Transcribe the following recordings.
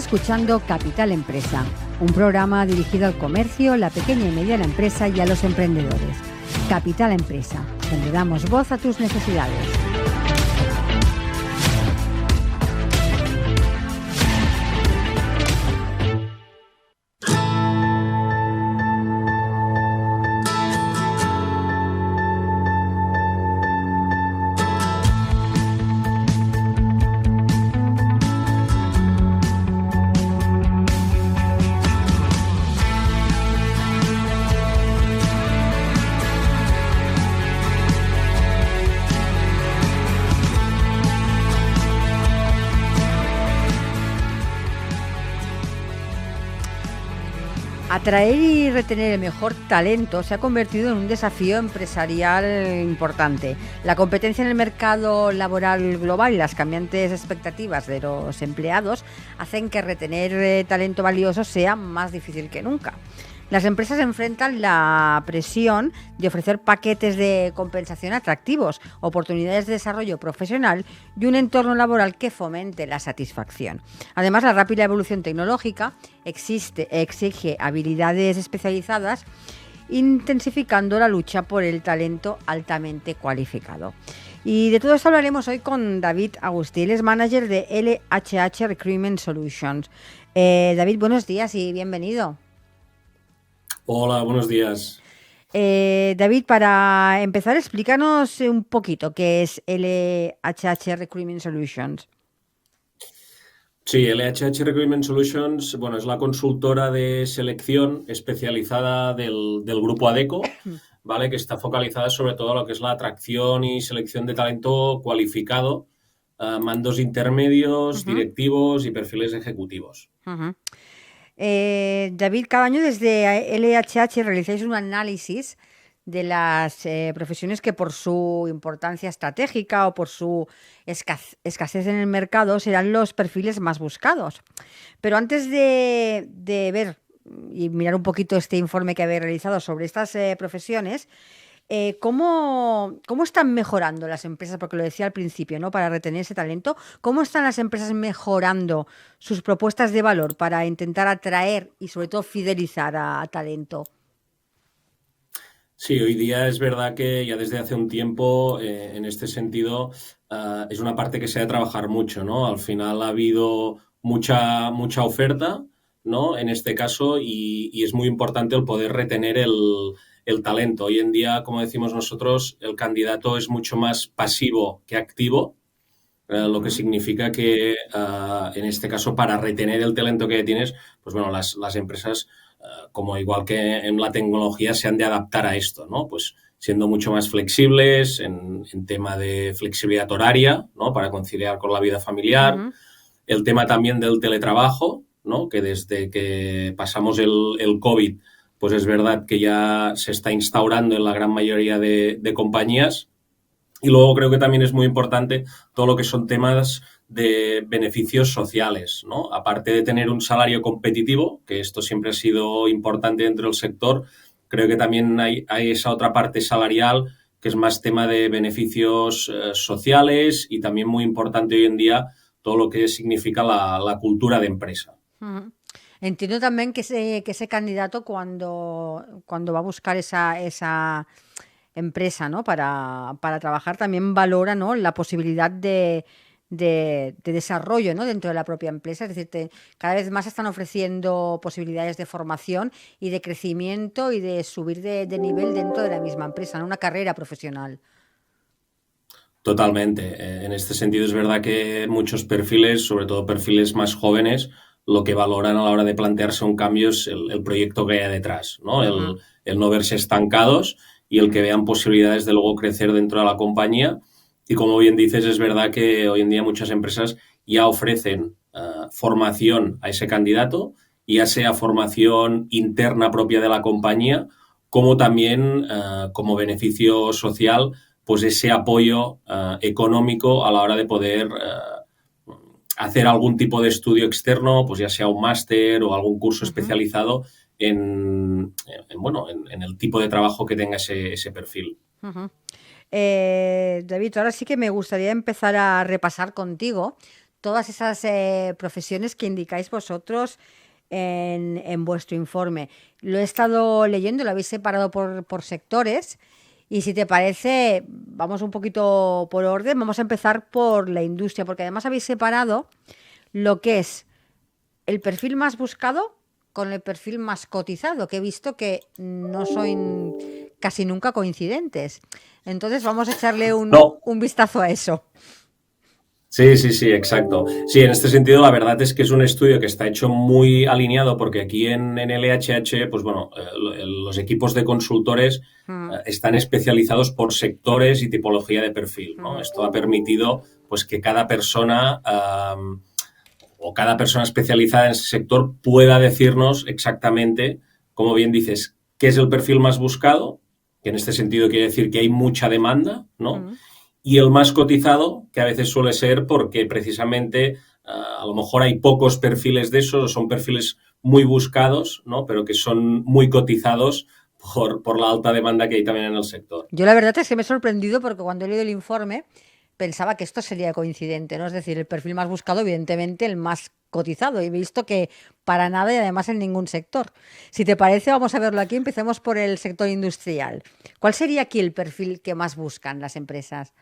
escuchando Capital Empresa, un programa dirigido al comercio, la pequeña y mediana empresa y a los emprendedores. Capital Empresa, donde damos voz a tus necesidades. Atraer y retener el mejor talento se ha convertido en un desafío empresarial importante. La competencia en el mercado laboral global y las cambiantes expectativas de los empleados hacen que retener talento valioso sea más difícil que nunca. Las empresas enfrentan la presión de ofrecer paquetes de compensación atractivos, oportunidades de desarrollo profesional y un entorno laboral que fomente la satisfacción. Además, la rápida evolución tecnológica exige habilidades especializadas, intensificando la lucha por el talento altamente cualificado. Y de todo esto hablaremos hoy con David Agustí, él es manager de LHH Recruitment Solutions. David, buenos días y bienvenido. Hola, buenos días. David, para empezar, explícanos un poquito qué es LHH Recruitment Solutions. Sí, LHH Recruitment Solutions, bueno, es la consultora de selección especializada del grupo Adecco, ¿vale? Que está focalizada sobre todo en lo que es la atracción y selección de talento cualificado, mandos intermedios, directivos y perfiles ejecutivos. David, cada año desde LHH realizáis un análisis de las profesiones que por su importancia estratégica o por su escasez en el mercado serán los perfiles más buscados. Pero antes de ver y mirar un poquito este informe que habéis realizado sobre estas profesiones, ¿cómo están mejorando las empresas? Porque lo decía al principio, ¿no? Para retener ese talento, ¿cómo están las empresas mejorando sus propuestas de valor para intentar atraer y sobre todo fidelizar a talento? Sí, hoy día es verdad que ya desde hace un tiempo, en este sentido, es una parte que se ha de trabajar mucho, ¿no? Al final ha habido mucha oferta, ¿no? En este caso, y es muy importante el poder retener el talento. Hoy en día, como decimos nosotros, el candidato es mucho más pasivo que activo, lo que significa que, en este caso, para retener el talento que tienes, pues bueno, las empresas, como igual que en la tecnología, se han de adaptar a esto, ¿no? Pues siendo mucho más flexibles en tema de flexibilidad horaria, ¿no? Para conciliar con la vida familiar. El tema también del teletrabajo, ¿no? Que desde que pasamos el COVID, pues es verdad que ya se está instaurando en la gran mayoría de compañías. Y luego creo que también es muy importante todo lo que son temas de beneficios sociales, ¿no? Aparte de tener un salario competitivo, que esto siempre ha sido importante dentro del sector, creo que también hay esa otra parte salarial que es más tema de beneficios sociales y también muy importante hoy en día todo lo que significa la cultura de empresa. Entiendo también que ese candidato cuando va a buscar esa empresa, ¿no? Para trabajar también valora, ¿no? La posibilidad de desarrollo, ¿no? Dentro de la propia empresa. Es decir, cada vez más están ofreciendo posibilidades de formación y de crecimiento y de subir de nivel dentro de la misma empresa, ¿no? Una carrera profesional. Totalmente. En este sentido es verdad que muchos perfiles, sobre todo perfiles más jóvenes, lo que valoran a la hora de plantearse un cambio es el proyecto que hay detrás, ¿no? El no verse estancados y el que vean posibilidades de luego crecer dentro de la compañía. Y como bien dices, es verdad que hoy en día muchas empresas ya ofrecen formación a ese candidato, ya sea formación interna propia de la compañía, como también como beneficio social, pues ese apoyo económico a la hora de poder hacer algún tipo de estudio externo, pues ya sea un máster o algún curso especializado en el tipo de trabajo que tenga ese perfil. David, ahora sí que me gustaría empezar a repasar contigo todas esas profesiones que indicáis vosotros en vuestro informe. Lo he estado leyendo, lo habéis separado por sectores. Y si te parece, vamos un poquito por orden. Vamos a empezar por la industria, porque además habéis separado lo que es el perfil más buscado con el perfil más cotizado, que he visto que no son casi nunca coincidentes. Entonces vamos a echarle No, un vistazo a eso. sí, sí, sí, exacto. Sí, en este sentido, la verdad es que es un estudio que está hecho muy alineado porque aquí en el LHH, pues bueno, los equipos de consultores Mm, están especializados por sectores y tipología de perfil, ¿no? mm, Esto ha permitido, pues, que cada persona o cada persona especializada en ese sector pueda decirnos exactamente, como bien dices, qué es el perfil más buscado, que en este sentido quiere decir que hay mucha demanda, ¿no? mm. Y el más cotizado, que a veces suele ser porque precisamente a lo mejor hay pocos perfiles de esos, o son perfiles muy buscados, ¿no? Pero que son muy cotizados por la alta demanda que hay también en el sector. Yo la verdad es que me he sorprendido porque cuando he leído el informe pensaba que esto sería coincidente, ¿no? Es decir, el perfil más buscado, evidentemente, el más cotizado. Y he visto que para nada y además en ningún sector. Si te parece, vamos a verlo aquí. Empecemos por el sector industrial. ¿Cuál sería aquí el perfil que más buscan las empresas?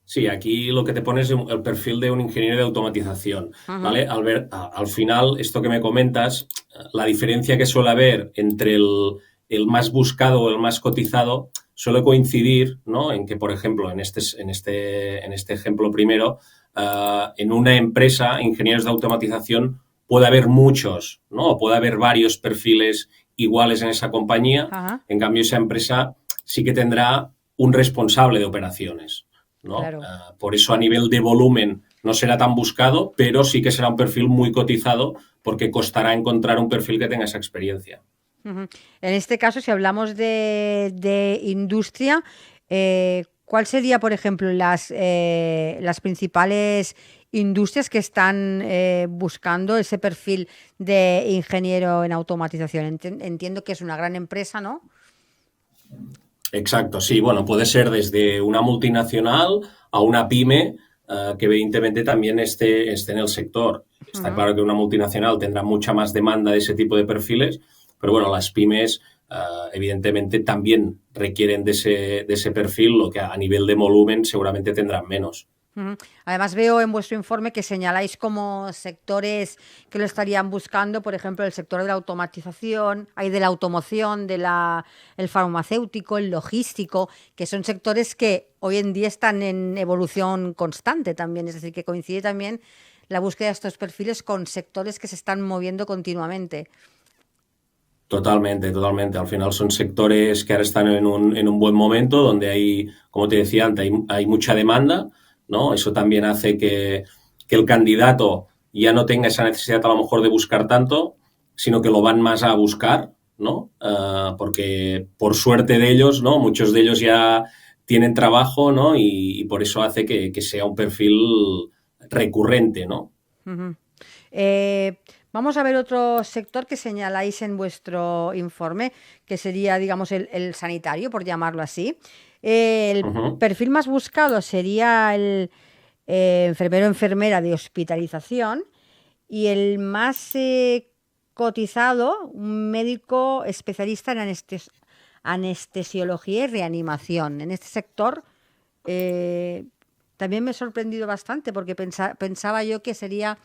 Sí, aquí lo que te pones es el perfil de un ingeniero de automatización, Ujú, ¿vale? Al final, esto que me comentas, la diferencia que suele haber entre el más buscado o el más cotizado suele coincidir, ¿no? En que, por ejemplo, en este ejemplo primero, en una empresa, ingenieros de automatización, puede haber muchos, ¿no? O puede haber varios perfiles iguales en esa compañía. ajá, En cambio, esa empresa sí que tendrá un responsable de operaciones, ¿no? claro. Por eso a nivel de volumen no será tan buscado, pero sí que será un perfil muy cotizado porque costará encontrar un perfil que tenga esa experiencia. Ujú. En este caso, si hablamos de industria, ¿cuál sería, por ejemplo, las principales industrias que están buscando ese perfil de ingeniero en automatización? Entiendo que es una gran empresa, ¿no? Exacto, sí, bueno, puede ser desde una multinacional a una pyme que evidentemente también esté en el sector. Está Ujú. claro que una multinacional tendrá mucha más demanda de ese tipo de perfiles, pero bueno, las pymes evidentemente también requieren de ese perfil, lo que a nivel de volumen seguramente tendrán menos. Ujú. Además, veo en vuestro informe que señaláis como sectores que lo estarían buscando, por ejemplo, el sector de la automatización, hay de la automoción, el farmacéutico, el logístico, que son sectores que hoy en día están en evolución constante también, es decir, que coincide también la búsqueda de estos perfiles con sectores que se están moviendo continuamente. Totalmente, totalmente. Al final son sectores que ahora están en un buen momento, donde hay, como te decía antes, hay mucha demanda, ¿no? Eso también hace que el candidato ya no tenga esa necesidad a lo mejor de buscar tanto, sino que lo van más a buscar, ¿no? Porque por suerte de ellos, ¿no? Muchos de ellos ya tienen trabajo, ¿no? Y por eso hace que sea un perfil recurrente, ¿no? Ujú. Eh, Vamos a ver otro sector que señaláis en vuestro informe, que sería, digamos, el sanitario, por llamarlo así. El Ujú. perfil más buscado sería el enfermero o enfermera de hospitalización y el más cotizado, un médico especialista en anestesiología y reanimación. En este sector eh, también me he sorprendido bastante porque pensaba yo que sería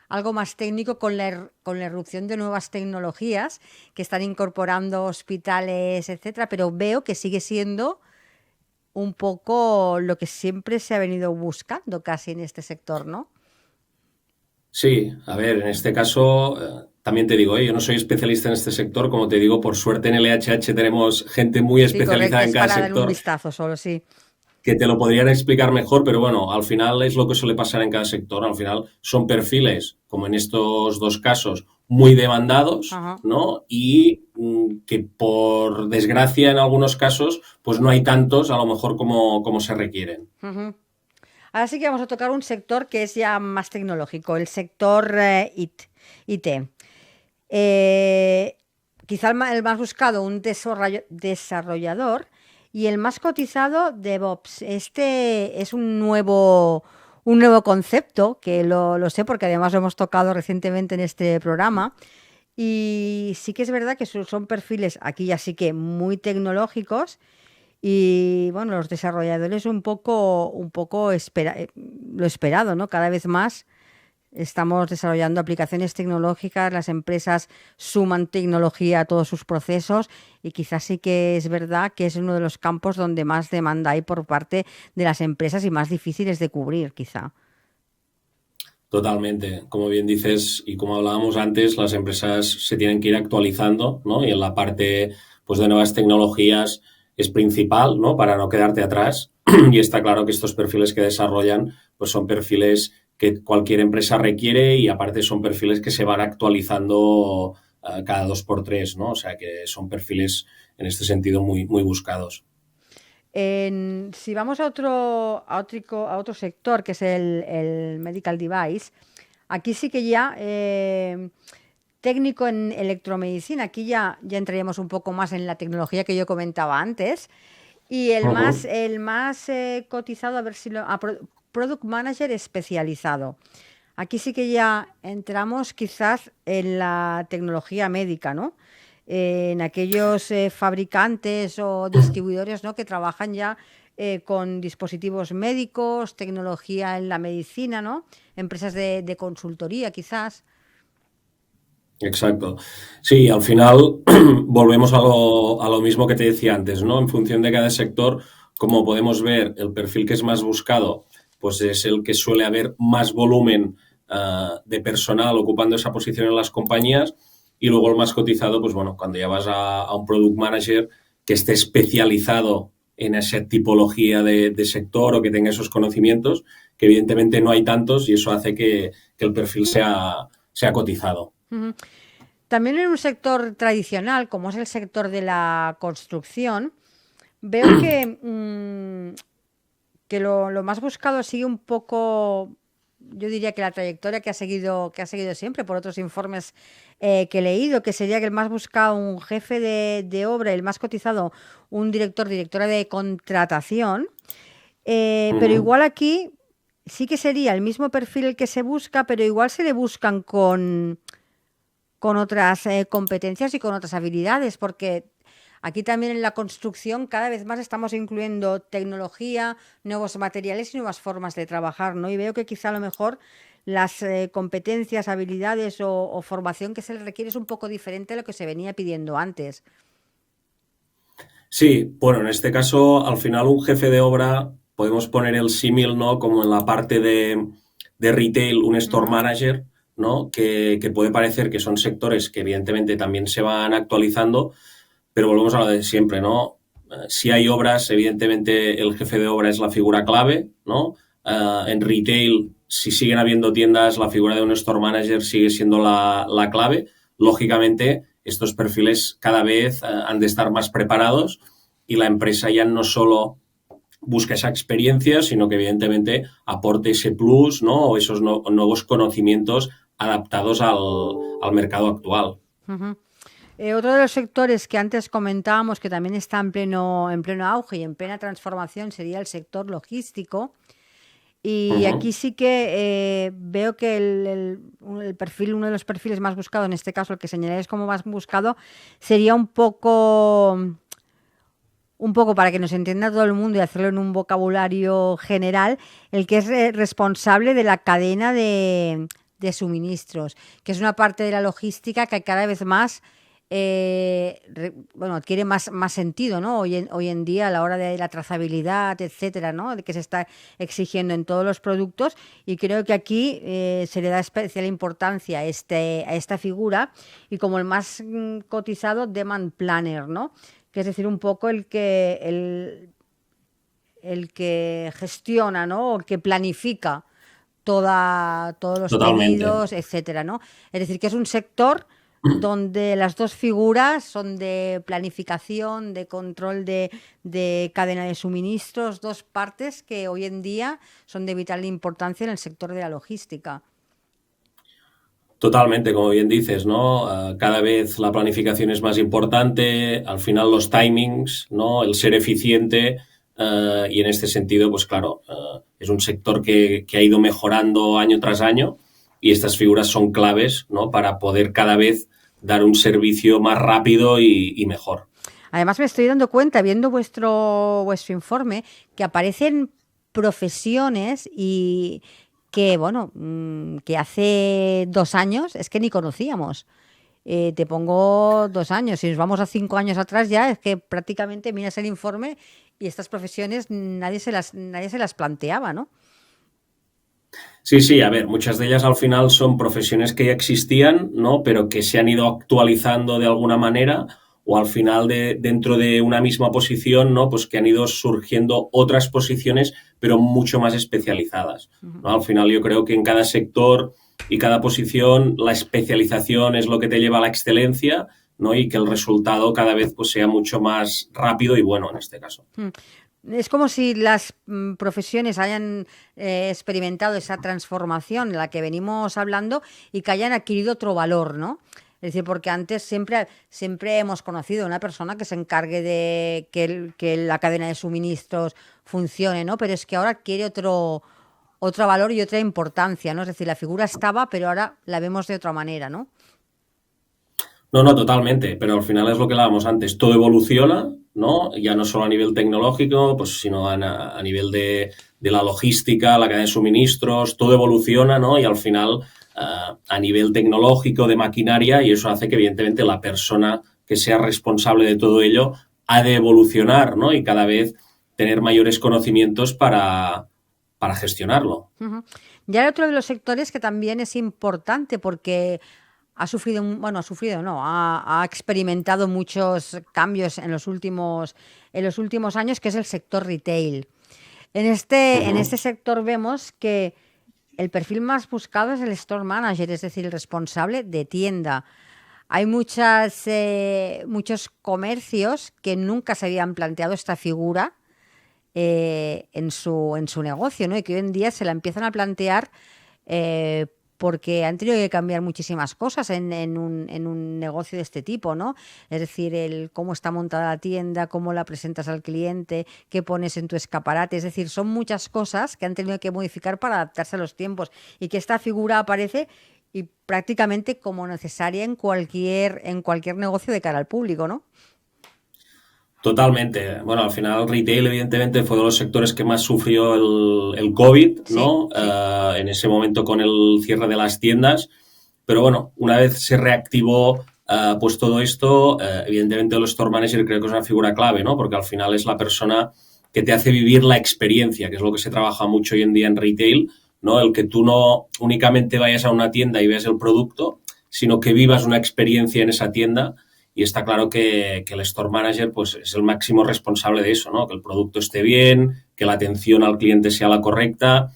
algo más técnico con la irrupción de nuevas tecnologías que están incorporando hospitales, etcétera, pero veo que sigue siendo un poco lo que siempre se ha venido buscando casi en este sector, ¿no? Sí, a ver, en este caso también te digo, yo no soy especialista en este sector, como te digo, por suerte en el EHH tenemos gente muy Sí, correcto, especializada en es cada para dar un sector vistazo solo, sí. que te lo podrían explicar mejor, pero bueno, al final es lo que suele pasar en cada sector, al final son perfiles, como en estos dos casos, muy demandados, Ajá. ¿no? Y que por desgracia en algunos casos, pues no hay tantos a lo mejor como se requieren. Ujú. Ahora sí que vamos a tocar un sector que es ya más tecnológico, el sector IT. Eh, Quizá el más buscado, un desarrollador, y el más cotizado, DevOps. Este es un nuevo concepto, que lo sé porque además lo hemos tocado recientemente en este programa. Y sí que es verdad que son perfiles aquí ya sí que muy tecnológicos y bueno, los desarrolladores un poco lo esperado, ¿no? Cada vez más estamos desarrollando aplicaciones tecnológicas, las empresas suman tecnología a todos sus procesos y quizás sí que es verdad que es uno de los campos donde más demanda hay por parte de las empresas y más difíciles de cubrir, quizá. Totalmente. Como bien dices y como hablábamos antes, las empresas se tienen que ir actualizando, ¿no? Y en la parte, pues, de nuevas tecnologías es principal, ¿no? Para no quedarte atrás. Y está claro que estos perfiles que desarrollan, pues, son perfiles que cualquier empresa requiere y aparte son perfiles que se van actualizando cada dos por tres, ¿no? O sea que son perfiles en este sentido muy, muy buscados. Si vamos a otro sector, que es el medical device, aquí sí que ya técnico en electromedicina, aquí ya entraríamos un poco más en la tecnología que yo comentaba antes. Y Ujú. el más cotizado, a ver si Product Manager especializado. Aquí sí que ya entramos quizás en la tecnología médica, ¿no? En aquellos fabricantes o distribuidores, ¿no? Que trabajan ya con dispositivos médicos, tecnología en la medicina, ¿no? Empresas de consultoría, quizás. Exacto. Sí, al final volvemos a lo mismo que te decía antes, ¿no? En función de cada sector, como podemos ver, el perfil que es más buscado, pues es el que suele haber más volumen de personal ocupando esa posición en las compañías y luego el más cotizado, pues bueno, cuando ya vas a un product manager que esté especializado en esa tipología de sector o que tenga esos conocimientos, que evidentemente no hay tantos y eso hace que el perfil sea cotizado. Ujú. También en un sector tradicional, como es el sector de la construcción, veo que lo más buscado sigue un poco, yo diría que la trayectoria que ha seguido siempre por otros informes que he leído, que sería que el más buscado un jefe de obra, el más cotizado un director, directora de contratación, pero Ujú. igual aquí sí que sería el mismo perfil el que se busca, pero igual se le buscan con otras competencias y con otras habilidades, porque aquí también en la construcción cada vez más estamos incluyendo tecnología, nuevos materiales y nuevas formas de trabajar, ¿no? Y veo que quizá a lo mejor las competencias, habilidades o formación que se les requiere es un poco diferente a lo que se venía pidiendo antes. Sí, bueno, en este caso, al final un jefe de obra, podemos poner el símil, ¿no? Como en la parte de retail, un store Ujú. manager, ¿no? Que puede parecer que son sectores que evidentemente también se van actualizando, pero volvemos a lo de siempre, ¿no? Si hay obras, evidentemente el jefe de obra es la figura clave, ¿no? En retail, si siguen habiendo tiendas, la figura de un store manager sigue siendo la clave. Lógicamente, estos perfiles cada vez han de estar más preparados y la empresa ya no solo busca esa experiencia, sino que evidentemente aporte ese plus, ¿no? O esos nuevos conocimientos adaptados al mercado actual. Ujú. Otro de los sectores que antes comentábamos que también está en pleno auge y en plena transformación sería el sector logístico. Y aquí Ujú. sí que veo que el perfil, uno de los perfiles más buscados, en este caso el que señaláis como más buscado, sería un poco para que nos entienda todo el mundo y hacerlo en un vocabulario general, el que es responsable de la cadena de suministros, que es una parte de la logística que cada vez más bueno, adquiere más sentido, ¿no? Hoy en día a la hora de la trazabilidad, etcétera, ¿no? De que se está exigiendo en todos los productos y creo que aquí se le da especial importancia a esta figura y como el más cotizado, demand planner, ¿no? Que es decir, un poco el que gestiona, ¿no? O el que planifica todos los Totalmente. pedidos, etcétera, ¿no? Es decir, que es un sector donde las dos figuras son de planificación, de control de cadena de suministros, dos partes que hoy en día son de vital importancia en el sector de la logística. Totalmente, como bien dices, ¿no? Cada vez la planificación es más importante, al final los timings, ¿no? El ser eficiente y en este sentido, pues claro, es un sector que ha ido mejorando año tras año y estas figuras son claves, ¿no? Para poder cada vez dar un servicio más rápido y mejor. Además, me estoy dando cuenta, viendo vuestro informe, que aparecen profesiones y que, bueno, que hace 2 años es que ni conocíamos. Te pongo 2 años. Si nos vamos a 5 años atrás ya, es que prácticamente miras el informe y estas profesiones nadie se las planteaba, ¿no? Sí, sí, a ver, muchas de ellas al final son profesiones que ya existían, ¿no? Pero que se han ido actualizando de alguna manera o al final dentro de una misma posición, ¿no? Pues que han ido surgiendo otras posiciones, pero mucho más especializadas, ¿no? Al final yo creo que en cada sector y cada posición la especialización es lo que te lleva a la excelencia, ¿no? Y que el resultado cada vez pues sea mucho más rápido y bueno en este caso. Es como si las profesiones hayan experimentado esa transformación de la que venimos hablando y que hayan adquirido otro valor, ¿no? Es decir, porque antes siempre hemos conocido a una persona que se encargue de que la cadena de suministros funcione, ¿no? Pero es que ahora adquiere otro valor y otra importancia, ¿no? Es decir, la figura estaba, pero ahora la vemos de otra manera, ¿no? No, no, totalmente, pero al final es lo que hablábamos antes, todo evoluciona, ¿no? Ya no solo a nivel tecnológico, pues sino a nivel de la logística, la cadena de suministros, todo evoluciona, ¿no? Y al final a nivel tecnológico, de maquinaria, y eso hace que evidentemente la persona que sea responsable de todo ello ha de evolucionar, ¿no? Y cada vez tener mayores conocimientos para gestionarlo. Ujú. Ya hay otro de los sectores que también es importante porque bueno, ha sufrido, no, ha experimentado muchos cambios en los últimos años, que es el sector retail. En este sector vemos que el perfil más buscado es el store manager, es decir, el responsable de tienda. Hay muchos comercios que nunca se habían planteado esta figura en su negocio, ¿no? Y que hoy en día se la empiezan a plantear eh, porque han tenido que cambiar muchísimas cosas en un negocio de este tipo, ¿no? Es decir, el cómo está montada la tienda, cómo la presentas al cliente, qué pones en tu escaparate. Es decir, son muchas cosas que han tenido que modificar para adaptarse a los tiempos y que esta figura aparece y prácticamente como necesaria en cualquier negocio de cara al público, ¿no? Totalmente. Bueno, al final el retail evidentemente fue de los sectores que más sufrió el COVID, Sí, ¿no? sí. En ese momento con el cierre de las tiendas. Pero bueno, una vez se reactivó pues todo esto, evidentemente el store manager creo que es una figura clave, ¿no? Porque al final es la persona que te hace vivir la experiencia, que es lo que se trabaja mucho hoy en día en retail, ¿no? El que tú no únicamente vayas a una tienda y veas el producto, sino que vivas una experiencia en esa tienda y está claro que el store manager pues, es el máximo responsable de eso, ¿no? Que el producto esté bien, que la atención al cliente sea la correcta.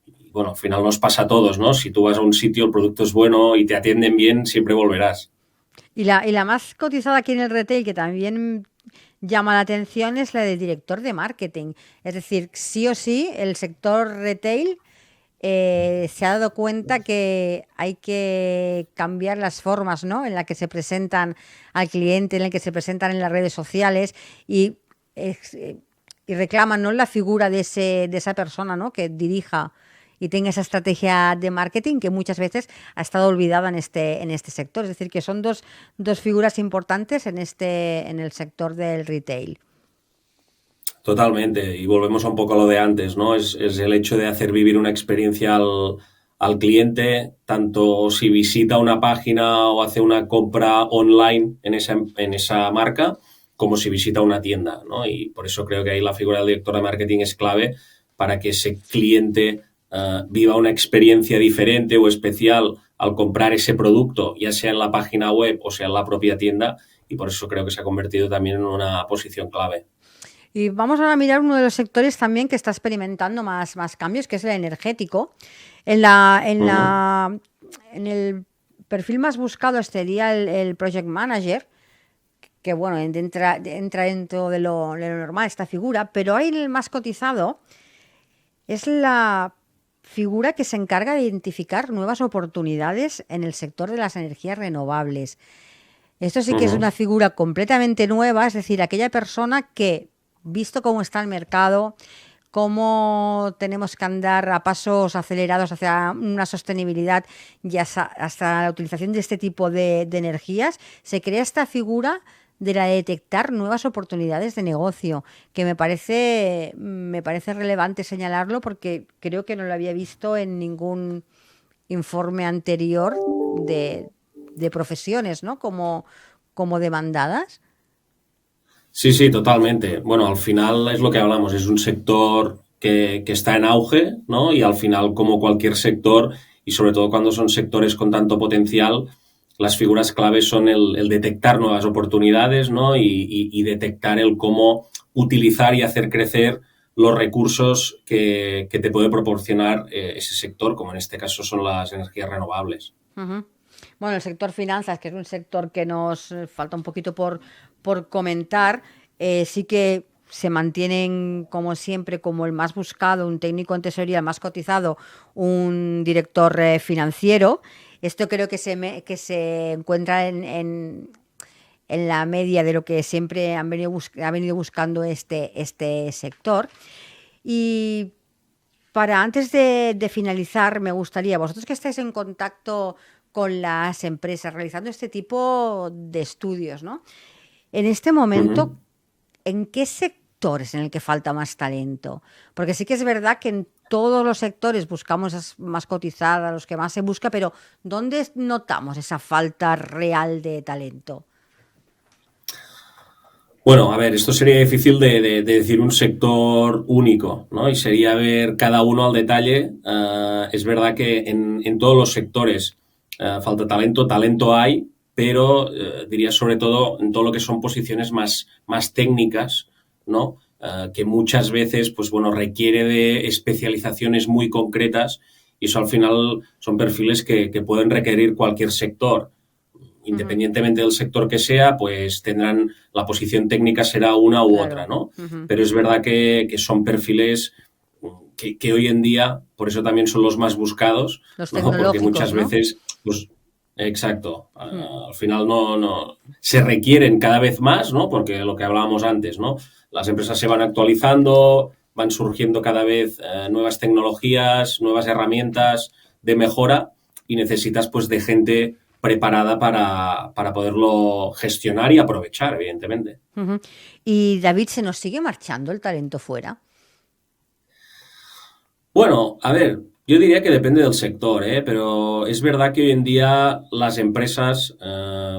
Y bueno, al final nos pasa a todos, ¿no? Si tú vas a un sitio, el producto es bueno y te atienden bien, siempre volverás. Y la más cotizada aquí en el retail, que también llama la atención, es la de director de marketing. Es decir, sí o sí, el sector retail se ha dado cuenta que hay que cambiar las formas, ¿no? En las que se presentan al cliente, en las que se presentan en las redes sociales y, ex- eh, y reclaman, ¿no? La figura de esa persona, ¿no? Que dirija y tenga esa estrategia de marketing que muchas veces ha estado olvidada en este sector. Es decir, que son dos figuras importantes en el sector del retail. Totalmente. Y volvemos un poco a lo de antes, ¿no? Es el hecho de hacer vivir una experiencia al cliente, tanto si visita una página o hace una compra online en esa marca, como si visita una tienda, ¿no? Y por eso creo que ahí la figura del director de marketing es clave para que ese cliente viva una experiencia diferente o especial al comprar ese producto, ya sea en la página web o sea en la propia tienda, y por eso creo que se ha convertido también en una posición clave. Y vamos ahora a mirar uno de los sectores también que está experimentando más cambios, que es el energético. En la, en Ujú. la, en el perfil más buscado sería el project manager, que bueno, entra dentro de lo normal esta figura, pero hay el más cotizado, es la figura que se encarga de identificar nuevas oportunidades en el sector de las energías renovables. Esto sí que es una Ujú. figura completamente nueva, es decir, aquella persona que visto cómo está el mercado, cómo tenemos que andar a pasos acelerados hacia una sostenibilidad y hasta la utilización de este tipo de energías, se crea esta figura de la de detectar nuevas oportunidades de negocio, que me parece relevante señalarlo porque creo que no lo había visto en ningún informe anterior de, de profesiones, ¿no? Como demandadas. Sí, sí, totalmente. Bueno, al final es lo que hablamos, es un sector que está en auge, ¿no? Y al final, como cualquier sector, y sobre todo cuando son sectores con tanto potencial, las figuras claves son el detectar nuevas oportunidades, ¿no? Y detectar el cómo utilizar y hacer crecer los recursos que te puede proporcionar ese sector, como en este caso son las energías renovables. Ujú. Bueno, el sector finanzas, que es un sector que nos falta un poquito por comentar, sí que se mantienen como siempre como el más buscado, un técnico en tesorería, el más cotizado, un director financiero. Esto creo que que se encuentra en la media de lo que siempre ha venido buscando este sector. Y para antes de finalizar, me gustaría, vosotros que estáis en contacto con las empresas realizando este tipo de estudios, ¿no? En este momento, Ujú. ¿en qué sector es en el que falta más talento? Porque sí que es verdad que en todos los sectores buscamos esas más cotizadas, los que más se busca, pero ¿dónde notamos esa falta real de talento? Bueno, a ver, esto sería difícil de decir un sector único, ¿no? Y sería ver cada uno al detalle. Es verdad que en todos los sectores falta talento, talento hay, pero diría sobre todo en todo lo que son posiciones más técnicas, ¿no? Que muchas veces, pues bueno, requiere de especializaciones muy concretas y eso al final son perfiles que pueden requerir cualquier sector Ujú. independientemente del sector que sea, pues tendrán, la posición técnica será una u otra, Claro. ¿no? Ujú. Pero es verdad que son perfiles que hoy en día, por eso también son los más buscados, Los ¿no? Porque tecnológicos, muchas ¿no? veces, pues, exacto, Mm. al final no, se requieren cada vez más, ¿no? Porque lo que hablábamos antes, ¿no? Las empresas se van actualizando, van surgiendo cada vez nuevas tecnologías, nuevas herramientas de mejora y necesitas pues de gente preparada para poderlo gestionar y aprovechar, evidentemente. Ujú. Y David, ¿se nos sigue marchando el talento fuera? Bueno, a ver, yo diría que depende del sector, ¿eh? Pero es verdad que hoy en día las empresas,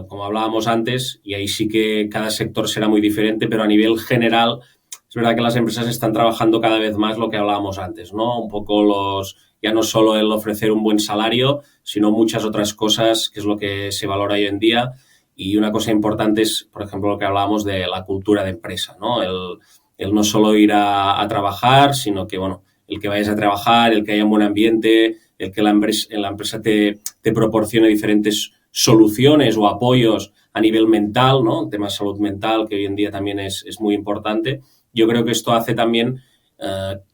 como hablábamos antes, y ahí sí que cada sector será muy diferente, pero a nivel general, es verdad que las empresas están trabajando cada vez más lo que hablábamos antes, ¿no? Un poco ya no solo el ofrecer un buen salario, sino muchas otras cosas, que es lo que se valora hoy en día. Y una cosa importante es, por ejemplo, lo que hablábamos de la cultura de empresa, ¿no? El no solo ir a trabajar, sino que, bueno, el que vayas a trabajar, el que haya un buen ambiente, el que la empresa te proporcione diferentes soluciones o apoyos a nivel mental, ¿no? El tema de salud mental, que hoy en día también es muy importante. Yo creo que esto hace también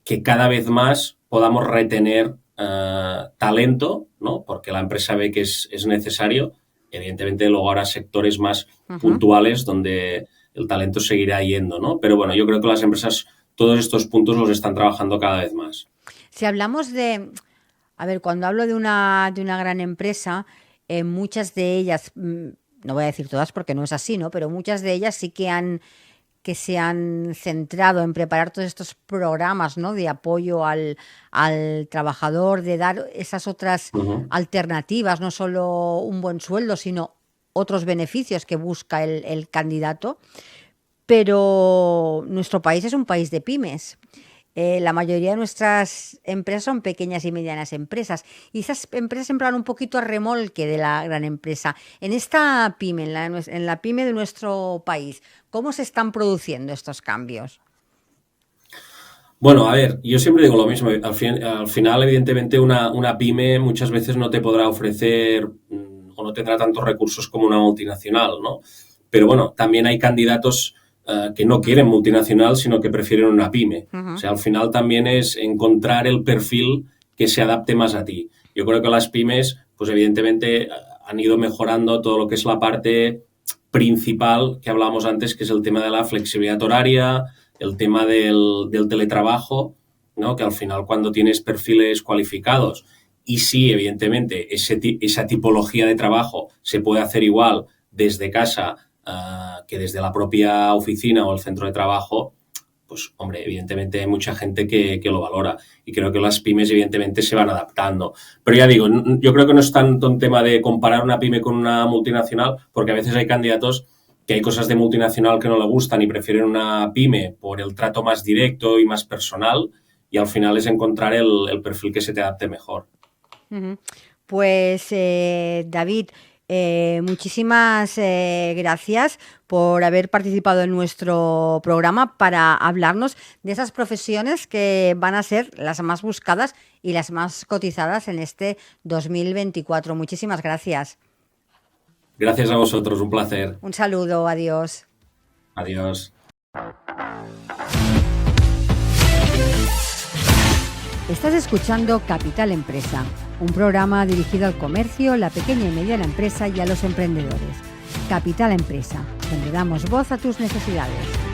que cada vez más podamos retener talento, ¿no? Porque la empresa ve que es necesario. Evidentemente, luego habrá sectores más Ujú. puntuales donde el talento seguirá yendo, ¿no? Pero bueno, yo creo que las empresas todos estos puntos los están trabajando cada vez más. Si hablamos a ver, cuando hablo de una gran empresa, muchas de ellas, no voy a decir todas porque no es así, ¿no? Pero muchas de ellas sí que se han centrado en preparar todos estos programas, ¿no? De apoyo al trabajador, de dar esas otras Uh -huh. alternativas, no solo un buen sueldo, sino otros beneficios que busca el candidato. Pero nuestro país es un país de pymes. La mayoría de nuestras empresas son pequeñas y medianas empresas y esas empresas siempre van un poquito a remolque de la gran empresa. En esta pyme, en la pyme de nuestro país, ¿cómo se están produciendo estos cambios? Bueno, a ver, yo siempre digo lo mismo. Al final, evidentemente, una pyme muchas veces no te podrá ofrecer o no tendrá tantos recursos como una multinacional, ¿no? Pero bueno, también hay candidatos que no quieren multinacional, sino que prefieren una pyme. Uh O -huh. sea, al final también es encontrar el perfil que se adapte más a ti. Yo creo que las pymes, pues evidentemente, han ido mejorando todo lo que es la parte principal que hablábamos antes, que es el tema de la flexibilidad horaria, el tema del teletrabajo, ¿no? Que al final cuando tienes perfiles cualificados y sí, evidentemente, esa tipología de trabajo se puede hacer igual desde casa que desde la propia oficina o el centro de trabajo, pues, hombre, evidentemente hay mucha gente que lo valora y creo que las pymes, evidentemente, se van adaptando. Pero ya digo, yo creo que no es tanto un tema de comparar una pyme con una multinacional, porque a veces hay candidatos que hay cosas de multinacional que no le gustan y prefieren una pyme por el trato más directo y más personal, y al final es encontrar el perfil que se te adapte mejor. Pues David, muchísimas gracias por haber participado en nuestro programa para hablarnos de esas profesiones que van a ser las más buscadas y las más cotizadas en este 2024. Muchísimas gracias. Gracias a vosotros, un placer. Un saludo, adiós. Adiós. Estás escuchando Capital Empresa, un programa dirigido al comercio, la pequeña y mediana empresa y a los emprendedores. Capital Empresa, donde damos voz a tus necesidades.